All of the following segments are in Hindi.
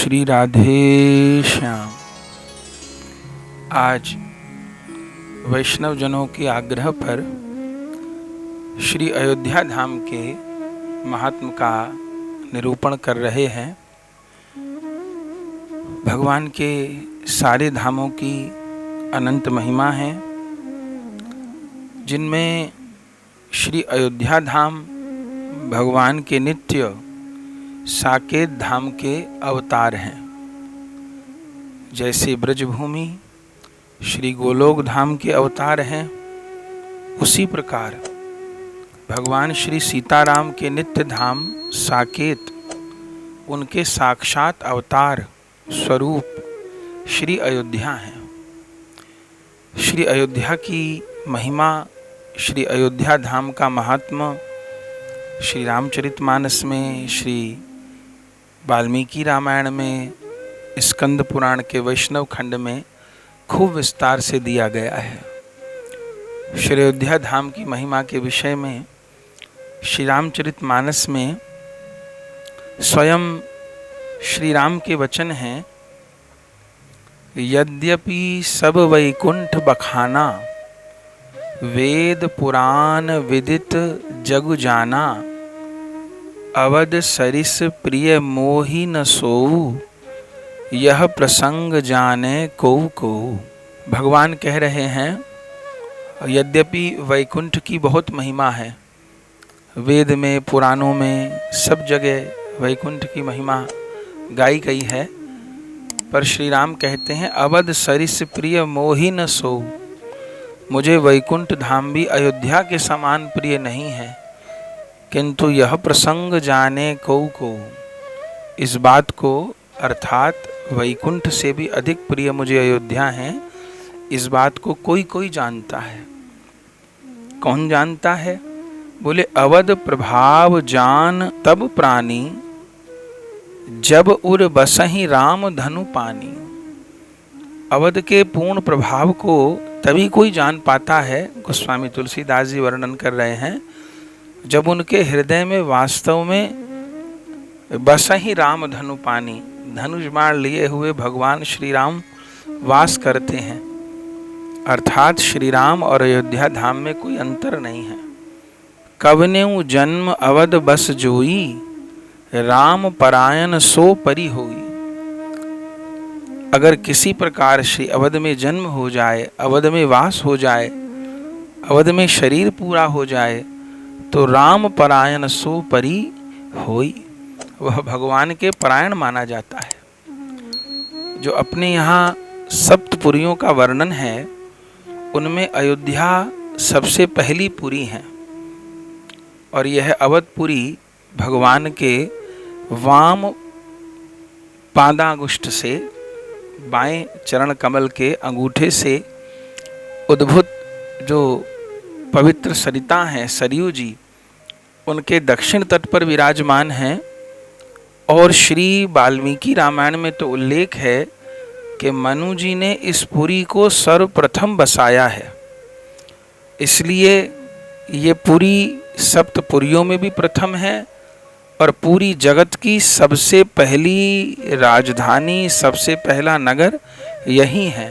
श्री राधे श्याम। आज वैष्णव जनों के आग्रह पर श्री अयोध्या धाम के महात्म का निरूपण कर रहे हैं। भगवान के सारे धामों की अनंत महिमा है, जिनमें श्री अयोध्या धाम भगवान के नित्य साकेत धाम के अवतार हैं। जैसे ब्रजभूमि श्री गोलोक धाम के अवतार हैं, उसी प्रकार भगवान श्री सीताराम के नित्य धाम साकेत उनके साक्षात अवतार स्वरूप श्री अयोध्या हैं। श्री अयोध्या की महिमा, श्री अयोध्या धाम का महात्मा श्री रामचरितमानस में, श्री वाल्मीकि रामायण में, स्कंद पुराण के वैष्णव खंड में खूब विस्तार से दिया गया है। श्री अयोध्या धाम की महिमा के विषय में श्री रामचरितमानस में स्वयं श्री राम के वचन हैं, यद्यपि सब वैकुंठ बखाना, वेद पुराण विदित जग जाना, अवध सरिस प्रिय मोहि न सोऊ, यह प्रसंग जाने कोऊ कोऊ। भगवान कह रहे हैं, यद्यपि वैकुंठ की बहुत महिमा है, वेद में पुराणों में सब जगह वैकुंठ की महिमा गाई गई है, पर श्री राम कहते हैं अवध सरिस प्रिय मोहि न सोऊ, मुझे वैकुंठ धाम भी अयोध्या के समान प्रिय नहीं है, किंतु यह प्रसंग जाने कोऊ कोऊ, इस बात को अर्थात वैकुंठ से भी अधिक प्रिय मुझे अयोध्या है, इस बात को कोई कोई जानता है। कौन जानता है? बोले अवध प्रभाव जान तब प्राणी, जब उर बसहि राम धनु पानी। अवध के पूर्ण प्रभाव को तभी कोई जान पाता है, गोस्वामी तुलसीदास जी वर्णन कर रहे हैं, जब उनके हृदय में वास्तव में बसहि राम धनु पानी, धनुष बाण लिए हुए भगवान श्री राम वास करते हैं। अर्थात श्री राम और अयोध्या धाम में कोई अंतर नहीं है। कवनेउ जन्म अवध बस जोई, राम परायण सो परि होई। अगर किसी प्रकार श्री अवध में जन्म हो जाए, अवध में वास हो जाए, अवध में शरीर पूरा हो जाए, तो राम परायण सो परि होई, वह भगवान के परायण माना जाता है। जो अपने यहाँ सप्तपुरियों का वर्णन है, उनमें अयोध्या सबसे पहली पुरी है, और यह अवधपुरी भगवान के वाम पादांगुष्ठ से, बाएं चरण कमल के अंगूठे से उद्भूत जो पवित्र सरिता हैं, सरयू जी, उनके दक्षिण तट पर विराजमान हैं। और श्री वाल्मीकि रामायण में तो उल्लेख है कि मनु जी ने इस पुरी को सर्वप्रथम बसाया है, इसलिए ये पुरी सप्तपुरियों में भी प्रथम है और पूरी जगत की सबसे पहली राजधानी, सबसे पहला नगर यही है।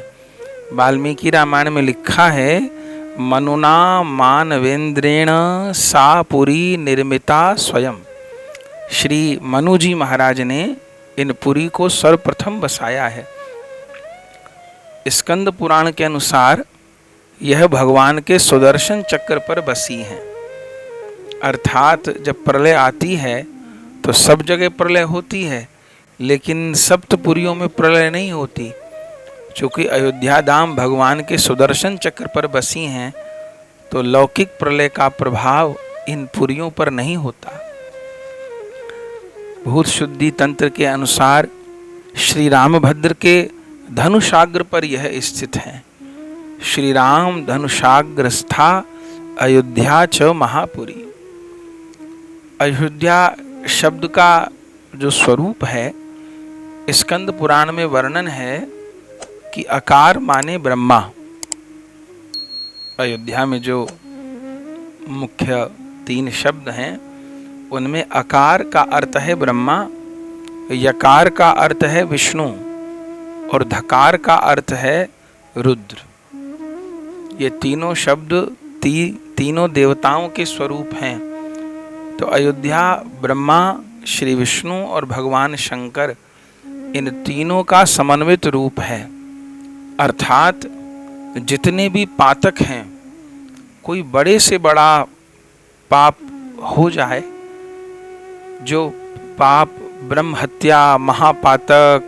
वाल्मीकि रामायण में लिखा है, मनुना मानवेंद्रेण सा पुरी निर्मिता स्वयं। श्री मनु जी महाराज ने इन पुरी को सर्वप्रथम बसाया है। स्कंद पुराण के अनुसार यह भगवान के सुदर्शन चक्र पर बसी हैं। अर्थात जब प्रलय आती है तो सब जगह प्रलय होती है, लेकिन सप्तपुरियों में प्रलय नहीं होती। चूँकि अयोध्या धाम भगवान के सुदर्शन चक्र पर बसी हैं, तो लौकिक प्रलय का प्रभाव इन पुरियों पर नहीं होता। भूत शुद्धि तंत्र के अनुसार श्री रामभद्र के धनुषाग्र पर यह स्थित है। श्री राम धनुषाग्रस्था अयोध्या च महापुरी। अयोध्या शब्द का जो स्वरूप है, स्कंद पुराण में वर्णन है कि आकार माने ब्रह्मा। अयोध्या में जो मुख्य 3 शब्द हैं, उनमें आकार का अर्थ है ब्रह्मा, यकार का अर्थ है विष्णु और धकार का अर्थ है रुद्र। ये तीनों शब्द तीनों देवताओं के स्वरूप हैं। तो अयोध्या ब्रह्मा, श्री विष्णु और भगवान शंकर, इन तीनों का समन्वित रूप है। अर्थात जितने भी पातक हैं, कोई बड़े से बड़ा पाप हो जाए, जो पाप ब्रह्म हत्या, महापातक,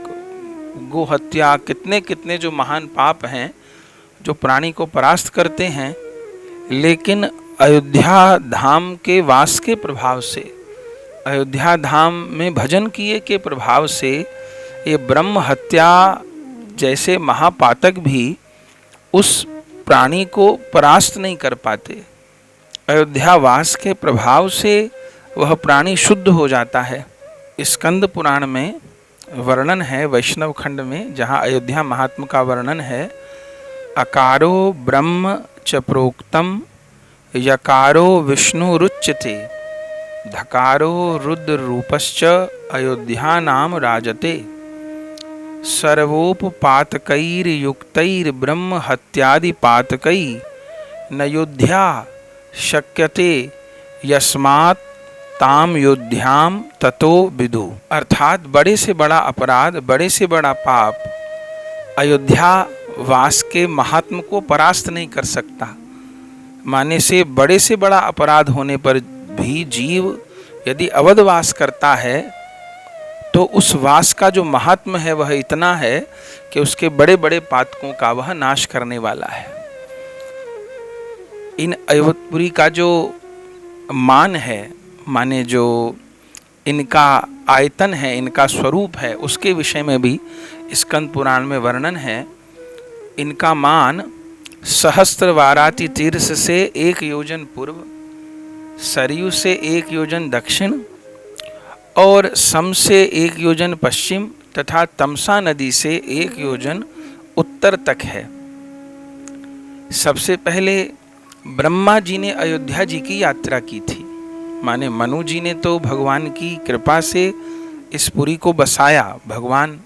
गो हत्या, कितने कितने जो महान पाप हैं जो प्राणी को परास्त करते हैं, लेकिन अयोध्या धाम के वास के प्रभाव से, अयोध्या धाम में भजन किए के प्रभाव से ये ब्रह्म हत्या जैसे महापातक भी उस प्राणी को परास्त नहीं कर पाते। अयोध्या वास के प्रभाव से वह प्राणी शुद्ध हो जाता है। स्कंद पुराण में वर्णन है, वैष्णव खंड में, जहाँ अयोध्या महात्म का वर्णन है। अकारो ब्रह्म च प्रोक्तम यकारो विष्णुरुच्यते धकारो रुद्र रूपश्च अयोध्या नाम राजते सर्वोपपातकैर्युक्तैर्ब्रह्म हत्यादि पातकै नयोध्या शक्यते यस्मात् ताम योध्याम ततो विदु। अर्थात बड़े से बड़ा अपराध, बड़े से बड़ा पाप अयोध्या वास के महात्म को परास्त नहीं कर सकता। माने से बड़े से बड़ा अपराध होने पर भी जीव यदि अवध वास करता है तो उस वास का जो महात्म है वह इतना है कि उसके बड़े बड़े पातकों का वह नाश करने वाला है। इन अयोधपुरी का जो मान है, माने जो इनका आयतन है, इनका स्वरूप है, उसके विषय में भी स्कंद पुराण में वर्णन है। इनका मान सहस्त्रवाराति तीर्थ से 1 योजन पूर्व, सरयू से 1 योजन दक्षिण और सम से 1 योजन पश्चिम तथा तमसा नदी से 1 योजन उत्तर तक है। सबसे पहले ब्रह्मा जी ने अयोध्या जी की यात्रा की थी। माने मनु जी ने तो भगवान की कृपा से इस पुरी को बसाया। भगवान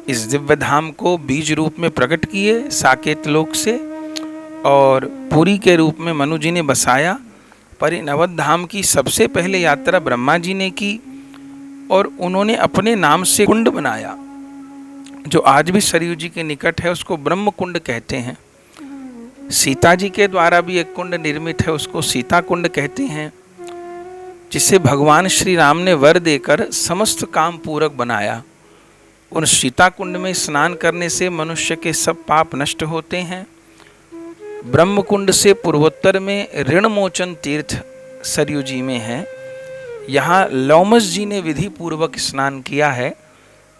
इस दिव्य धाम को बीज रूप में प्रकट किए साकेत लोक से और पुरी के रूप में मनु जी ने बसाया। पर इन अवध धाम की सबसे पहले यात्रा ब्रह्मा जी ने की और उन्होंने अपने नाम से कुंड बनाया, जो आज भी सरयू जी के निकट है, उसको ब्रह्म कुंड कहते हैं। सीता जी के द्वारा भी एक कुंड निर्मित है, उसको सीता कुंड कहते हैं, जिसे भगवान श्री राम ने वर देकर समस्त काम पूरक बनाया। उन सीता कुंड में स्नान करने से मनुष्य के सब पाप नष्ट होते हैं। ब्रह्म कुंड से पूर्वोत्तर में ऋण मोचन तीर्थ सरयू जी में है। यहाँ लौमस जी ने विधि पूर्वक स्नान किया है,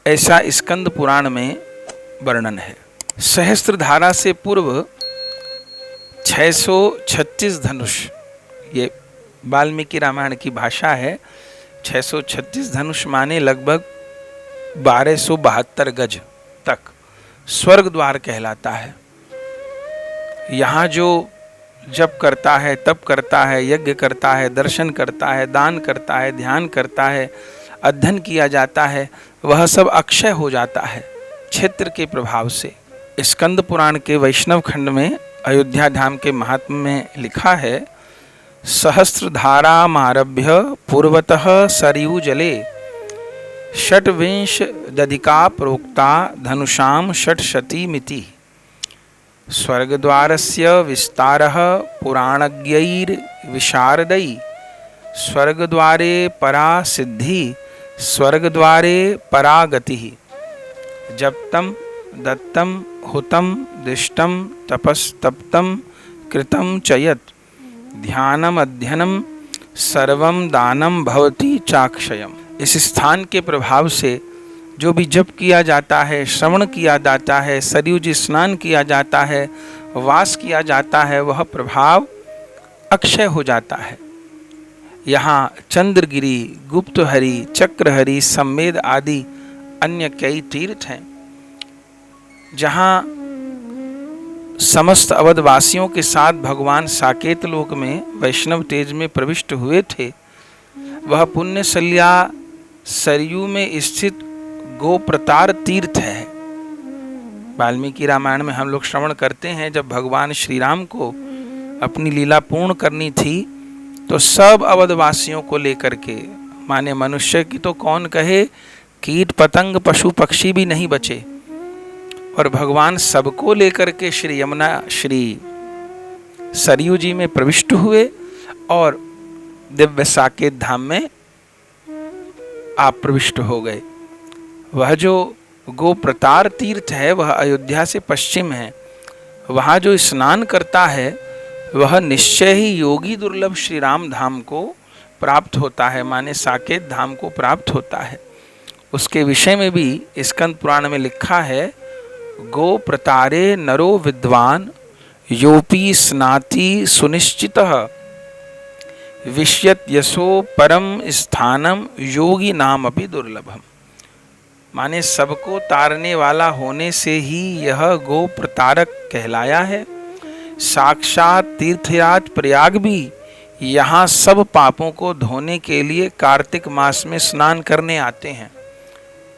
ऐसा स्कंद पुराण में वर्णन है। सहस्त्रधारा से पूर्व 636 धनुष, ये वाल्मीकि रामायण की भाषा है। 636 धनुष माने लगभग 1272 गज तक स्वर्ग द्वार कहलाता है। यहाँ जो जप करता है, तप करता है, यज्ञ करता है, दर्शन करता है, दान करता है, ध्यान करता है, अध्ययन किया जाता है, वह सब अक्षय हो जाता है क्षेत्र के प्रभाव से। स्कंद पुराण के वैष्णव खंड में अयोध्या धाम के महात्म्य में लिखा है, सहस्त्रधारामारभ्य पूर्वतः सरयू जले षट्विंश दधिका प्रोक्ता धनुषाम षट्शतीमिति। स्वर्गद्वारस्य विस्तारः पुराणज्ञैर्विशारदै स्वर्गद्वारे परा सिद्धि स्वर्गद्वारे परा गतिः। जप्तं दत्तं हुतं दिष्टं तपस्तप्तं कृतं च यत् ध्यानम अध्ययनम सर्वम दानम भवति चाक्षयम। इस स्थान के प्रभाव से जो भी जप किया जाता है, श्रवण किया जाता है, सरयू जी स्नान किया जाता है, वास किया जाता है, वह प्रभाव अक्षय हो जाता है। यहाँ चंद्रगिरी, गुप्तहरि, चक्रहरि, सम्मेद आदि अन्य कई तीर्थ हैं, जहाँ समस्त अवधवासियों के साथ भगवान साकेत लोक में वैष्णव तेज में प्रविष्ट हुए थे। वह पुण्यशल्या सरयू में स्थित गोप्रतार तीर्थ है। वाल्मीकि रामायण में हम लोग श्रवण करते हैं, जब भगवान श्री राम को अपनी लीला पूर्ण करनी थी तो सब अवधवासियों को लेकर के, माने मनुष्य की तो कौन कहे, कीट पतंग पशु पक्षी भी नहीं बचे, और भगवान सबको लेकर के श्री यमुना श्री सरयू जी में प्रविष्ट हुए और दिव्य साकेत धाम में आप प्रविष्ट हो गए। वह जो गोप्रतार तीर्थ है वह अयोध्या से पश्चिम है। वहाँ जो स्नान करता है वह निश्चय ही योगी दुर्लभ श्री राम धाम को प्राप्त होता है, माने साकेत धाम को प्राप्त होता है। उसके विषय में भी स्कंद पुराण में लिखा है, गो प्रतारे नरो विद्वान योपी स्नाति सुनिश्चितः विश्यत यशो परम स्थानम योगी नाम अपि दुर्लभम। माने सबको तारने वाला होने से ही यह गो प्रतारक कहलाया है। साक्षात तीर्थराज प्रयाग भी यहाँ सब पापों को धोने के लिए कार्तिक मास में स्नान करने आते हैं,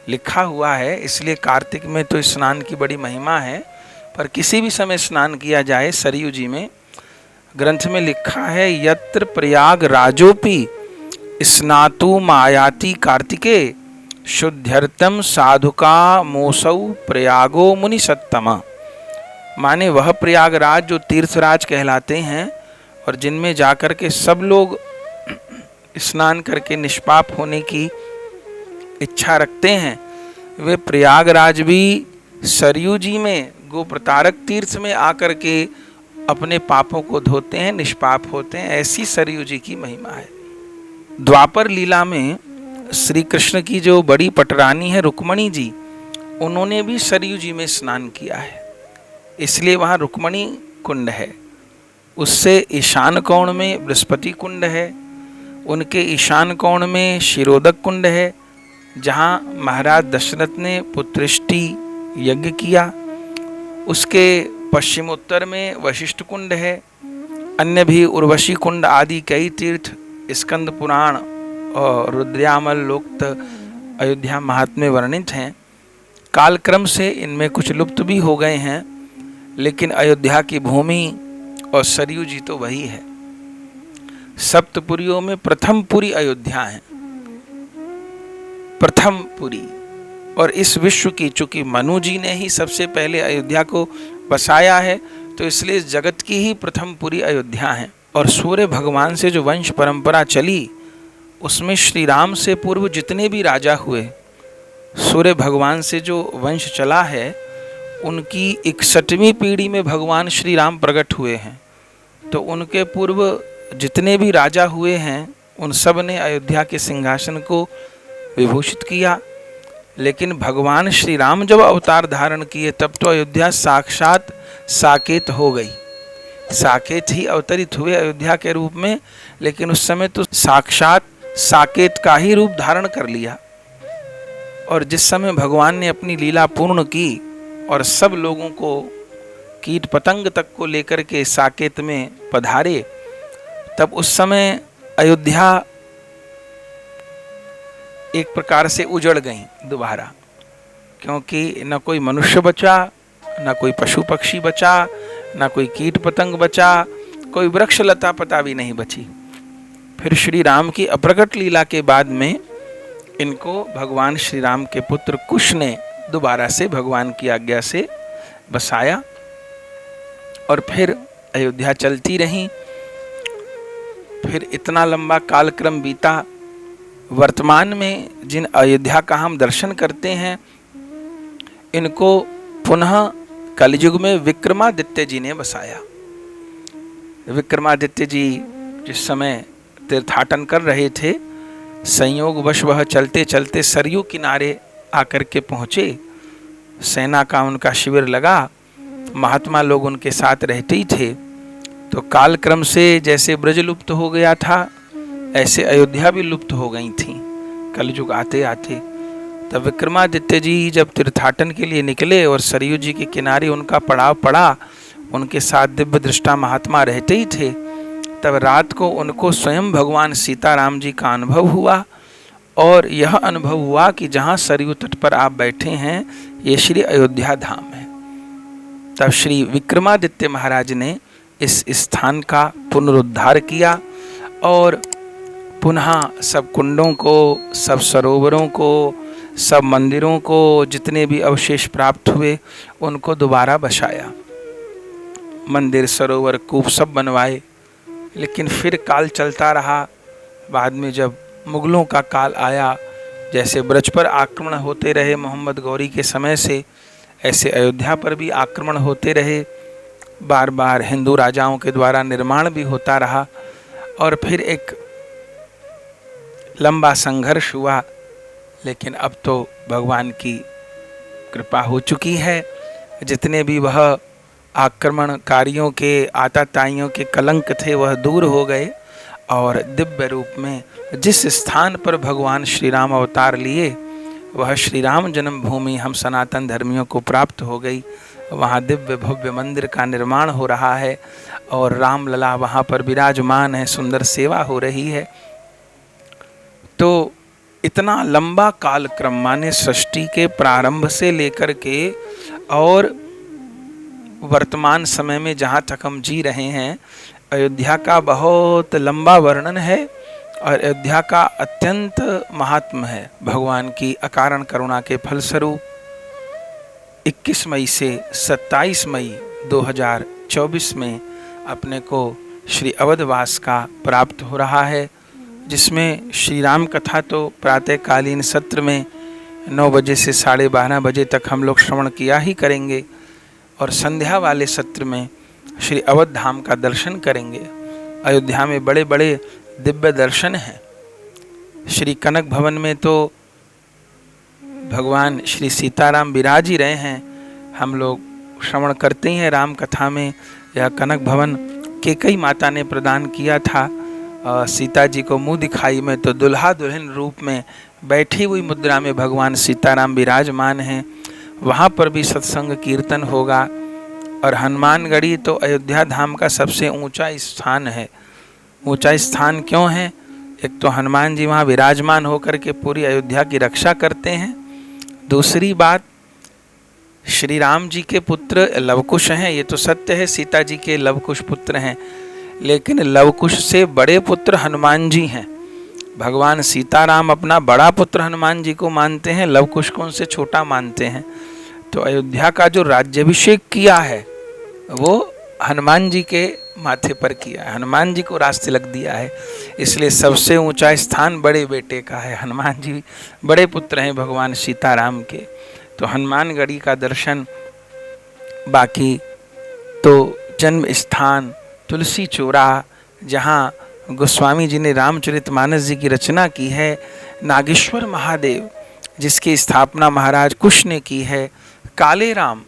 लिखा हुआ है। इसलिए कार्तिक में तो स्नान की बड़ी महिमा है, पर किसी भी समय स्नान किया जाए सरयू जी में। ग्रंथ में लिखा है, यत्र प्रयाग राजोपि स्नातु मायाति कार्तिके शुद्ध्यर्थम साधुका मोसौ प्रयागो मुनि सत्तमा। माने वह प्रयागराज जो तीर्थराज कहलाते हैं और जिनमें जाकर के सब लोग स्नान करके निष्पाप होने की इच्छा रखते हैं, वे प्रयागराज भी सरयू जी में गोप्रतारक तीर्थ में आकर के अपने पापों को धोते हैं, निष्पाप होते हैं। ऐसी सरयू जी की महिमा है। द्वापर लीला में श्री कृष्ण की जो बड़ी पटरानी है रुक्मणी जी, उन्होंने भी सरयू जी में स्नान किया है, इसलिए वहाँ रुक्मणी कुंड है। उससे ईशान कोण में बृहस्पति कुंड है, उनके ईशान कोण में शिरोदक कुंड है, जहाँ महाराज दशरथ ने पुत्रष्टि यज्ञ किया। उसके पश्चिमोत्तर में वशिष्ठ कुंड है। अन्य भी उर्वशी कुंड आदि कई तीर्थ स्कंद पुराण और रुद्रयामल लोक्त अयोध्या महात्म्य वर्णित हैं। कालक्रम से इनमें कुछ लुप्त भी हो गए हैं, लेकिन अयोध्या की भूमि और सरयू जी तो वही है। सप्तपुरियों में प्रथम पुरी अयोध्या है, प्रथम पुरी। और इस विश्व की, चूंकि मनु जी ने ही सबसे पहले अयोध्या को बसाया है, तो इसलिए इस जगत की ही प्रथम पुरी अयोध्या है। और सूर्य भगवान से जो वंश परंपरा चली, उसमें श्री राम से पूर्व जितने भी राजा हुए, सूर्य भगवान से जो वंश चला है, उनकी 61वीं पीढ़ी में भगवान श्री राम प्रकट हुए हैं। तो उनके पूर्व जितने भी राजा हुए हैं, उन सब ने अयोध्या के सिंहासन को विभूषित किया। लेकिन भगवान श्री राम जब अवतार धारण किए, तब तो अयोध्या साक्षात साकेत हो गई। साकेत ही अवतरित हुए अयोध्या के रूप में, लेकिन उस समय तो साक्षात साकेत का ही रूप धारण कर लिया। और जिस समय भगवान ने अपनी लीला पूर्ण की और सब लोगों को, कीट पतंग तक को लेकर के साकेत में पधारे, तब उस समय अयोध्या एक प्रकार से उजड़ गई दोबारा, क्योंकि न कोई मनुष्य बचा, न कोई पशु पक्षी बचा, न कोई कीट पतंग बचा, कोई वृक्ष लता पता भी नहीं बची। फिर श्री राम की अप्रकट लीला के बाद में इनको भगवान श्री राम के पुत्र कुश ने दोबारा से भगवान की आज्ञा से बसाया, और फिर अयोध्या चलती रही। फिर इतना लंबा कालक्रम बीता। वर्तमान में जिन अयोध्या का हम दर्शन करते हैं, इनको पुनः कलयुग में विक्रमादित्य जी ने बसाया। विक्रमादित्य जी जिस समय तीर्थाटन कर रहे थे, संयोगवश वह चलते चलते सरयू किनारे आकर के पहुँचे। सेना का उनका शिविर लगा, महात्मा लोग उनके साथ रहते ही थे। तो कालक्रम से जैसे ब्रज लुप्त हो गया था, ऐसे अयोध्या भी लुप्त हो गई थी कलयुग आते आते। तब विक्रमादित्य जी जब तीर्थाटन के लिए निकले और सरयू जी के किनारे उनका पड़ाव पड़ा, उनके साथ दिव्य दृष्टा महात्मा रहते ही थे। तब रात को उनको स्वयं भगवान सीताराम जी का अनुभव हुआ और यह अनुभव हुआ कि जहाँ सरयू तट पर आप बैठे हैं ये श्री अयोध्या धाम है। तब श्री विक्रमादित्य महाराज ने इस स्थान का पुनरुद्धार किया और पुनः सब कुंडों को, सब सरोवरों को, सब मंदिरों को, जितने भी अवशेष प्राप्त हुए उनको दोबारा बसाया। मंदिर, सरोवर, कूप सब बनवाए। लेकिन फिर काल चलता रहा। बाद में जब मुगलों का काल आया, जैसे ब्रज पर आक्रमण होते रहे मोहम्मद गौरी के समय से, ऐसे अयोध्या पर भी आक्रमण होते रहे। बार बार हिंदू राजाओं के द्वारा निर्माण भी होता रहा और फिर एक लंबा संघर्ष हुआ। लेकिन अब तो भगवान की कृपा हो चुकी है। जितने भी वह आक्रमणकारियों के, आताताइयों के कलंक थे वह दूर हो गए और दिव्य रूप में जिस स्थान पर भगवान श्री राम अवतार लिए वह श्री राम जन्मभूमि हम सनातन धर्मियों को प्राप्त हो गई। वहाँ दिव्य भव्य मंदिर का निर्माण हो रहा है और रामलला वहाँ पर विराजमान है, सुंदर सेवा हो रही है। तो इतना लंबा कालक्रम, माने सृष्टि के प्रारंभ से लेकर के और वर्तमान समय में जहाँ तक हम जी रहे हैं, अयोध्या का बहुत लंबा वर्णन है और अयोध्या का अत्यंत महात्म है। भगवान की अकारण करुणा के फलस्वरूप 21 मई से 27 मई 2024 में अपने को श्री अवधवास का प्राप्त हो रहा है, जिसमें श्री राम कथा तो प्रातःकालीन सत्र में 9 बजे से 12:30 बजे तक हम लोग श्रवण किया ही करेंगे और संध्या वाले सत्र में श्री अवध धाम का दर्शन करेंगे। अयोध्या में बड़े बड़े दिव्य दर्शन हैं। श्री कनक भवन में तो भगवान श्री सीताराम विराज ही रहे हैं। हम लोग श्रवण करते हैं राम कथा में। यह कनक भवन कैकेयी माता ने प्रदान किया था सीता जी को मुँह दिखाई में, तो दुल्हा दुल्हन रूप में बैठी हुई मुद्रा में भगवान सीताराम विराजमान हैं। वहाँ पर भी सत्संग कीर्तन होगा। और हनुमानगढ़ी तो अयोध्या धाम का सबसे ऊंचा स्थान है। ऊंचा स्थान क्यों है? एक तो हनुमान जी वहाँ विराजमान होकर के पूरी अयोध्या की रक्षा करते हैं। दूसरी बात, श्री राम जी के पुत्र लवकुश हैं, ये तो सत्य है, सीता जी के लवकुश पुत्र हैं, लेकिन लवकुश से बड़े पुत्र हनुमान जी हैं। भगवान सीताराम अपना बड़ा पुत्र हनुमान जी को मानते हैं, लवकुश को उनसे छोटा मानते हैं। तो अयोध्या का जो राज्याभिषेक किया है वो हनुमान जी के माथे पर किया है, हनुमान जी को राज तिलक दिया है। इसलिए सबसे ऊंचा स्थान बड़े बेटे का है। हनुमान जी बड़े पुत्र हैं भगवान सीताराम के। तो हनुमानगढ़ी का दर्शन, बाकी तो जन्म स्थान तुलसी चौरा, जहाँ गोस्वामी जी ने रामचरितमानस जी की रचना की है, नागेश्वर महादेव जिसकी स्थापना महाराज कुश ने की है, काले राम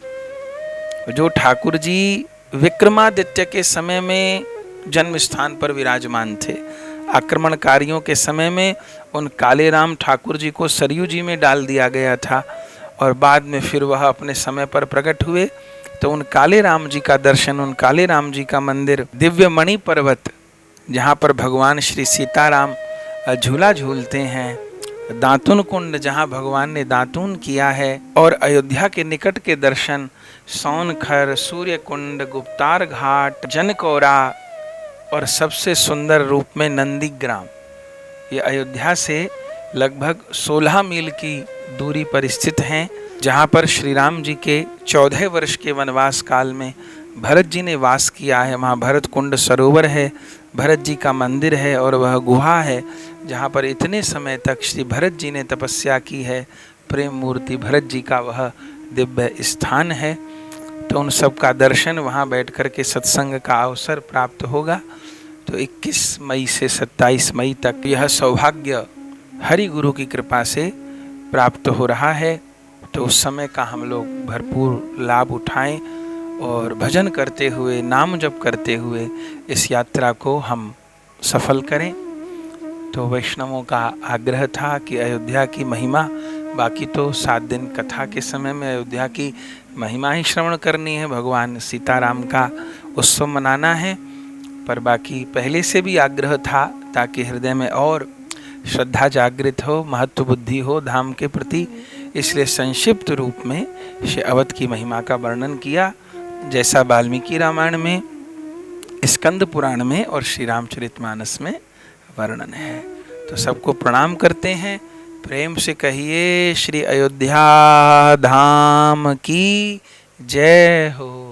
जो ठाकुर जी विक्रमादित्य के समय में जन्म स्थान पर विराजमान थे। आक्रमणकारियों के समय में उन काले राम ठाकुर जी को सरयू जी में डाल दिया गया था और बाद में फिर वह अपने समय पर प्रकट हुए। तो उन काले राम जी का दर्शन, उन काले राम जी का मंदिर, दिव्य मणि पर्वत जहाँ पर भगवान श्री सीताराम झूला झूलते हैं, दातुन कुंड जहाँ भगवान ने दातून किया है, और अयोध्या के निकट के दर्शन सोनखर, सूर्य कुंड, गुप्तार घाट, जनकौरा और सबसे सुंदर रूप में नंदीग्राम। ये अयोध्या से लगभग 16 मील की दूरी पर स्थित हैं, जहाँ पर श्री राम जी के 14 वर्ष के वनवास काल में भरत जी ने वास किया है। वहाँ भरत कुंड सरोवर है, भरत जी का मंदिर है और वह गुहा है जहाँ पर इतने समय तक श्री भरत जी ने तपस्या की है। प्रेम मूर्ति भरत जी का वह दिव्य स्थान है। तो उन सब का दर्शन वहाँ बैठ कर के सत्संग का अवसर प्राप्त होगा। तो 21 मई से 27 मई तक यह सौभाग्य हरि गुरु की कृपा से प्राप्त हो रहा है। तो उस समय का हम लोग भरपूर लाभ उठाएं और भजन करते हुए, नाम जप करते हुए इस यात्रा को हम सफल करें। तो वैष्णवों का आग्रह था कि अयोध्या की महिमा, बाकी तो 7 दिन कथा के समय में अयोध्या की महिमा ही श्रवण करनी है, भगवान सीताराम का उत्सव मनाना है। पर बाकी पहले से भी आग्रह था ताकि हृदय में और श्रद्धा जागृत हो, महत्व बुद्धि हो धाम के प्रति। इसलिए संक्षिप्त रूप में श्री अवध की महिमा का वर्णन किया, जैसा वाल्मीकि रामायण में, स्कंद पुराण में और श्री रामचरितमानस में वर्णन है। तो सबको प्रणाम करते हैं, प्रेम से कहिए श्री अयोध्या धाम की जय हो।